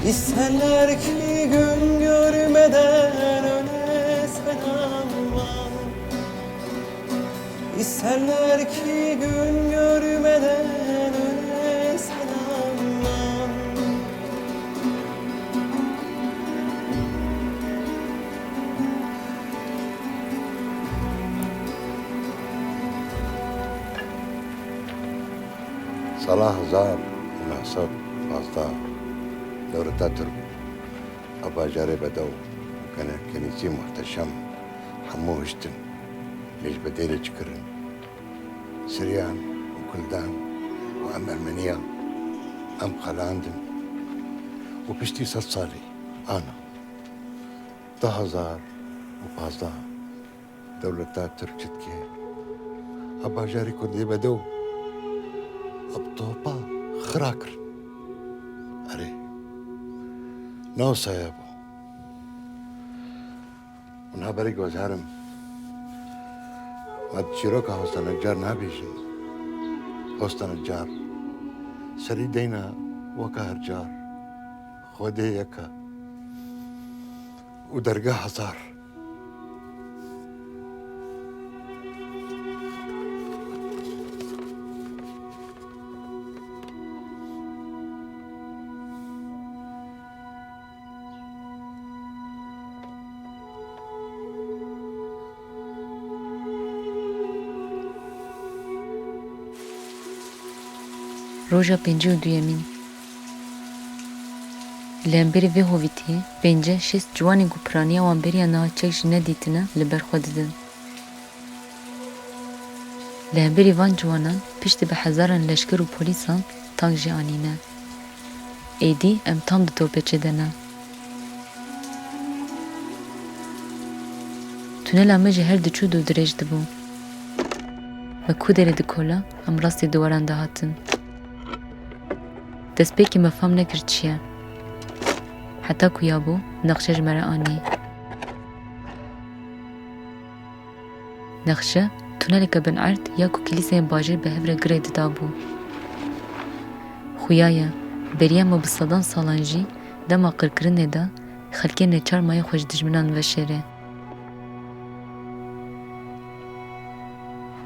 İsterler ki gün görmeden ölesen aman. İsterler ki gün görmeden ölesen aman. صلاح زار ونحصد فازدا دورة ترك أبا جاري بدو وكان كنيسي محتشم حمو هشتن مش بديلة شكرن سريان وكلدان وأم أرمنيا أم خلاندن وبشتي صالي أنا ده زار وفازدا دولة ترك شتكي أبا جاري كردي بدو أبطوبا خراكر أري نو سيابو ونها بريق وزارم ما تشيروكا هوستا نجار نابيجن هوستا نجار سري دينا وكا هرجار خودي يكا ودرقا هزار Roja pêncî û duyemîn. Li hemberî vê hovîtiyê pênce şêst ciwanên ku piraniya wan bêriya niha çek jî nedîtine li ber xwe didin. Li hemberî van ciwanan piştî bi hezaran leşker û polîsan tank jî anîne. Êdî em tam di topêçê de ne. Tunela me jî her diçû dû dirêj dibû. Me ku derê dikola em rastî diwaran dihatin. Destpêkê me fam nekir çi ye. Heta ku ya bû nexşe ji me re anî. Nexşe tuneleke bin erd ya ku kilîseyên bajêr bi hev re girê didabû. Xuya ye beriya me bi sedan salan jî dema qirkirinê de xelkê nêçar maye xwe ji dijminan veşêre.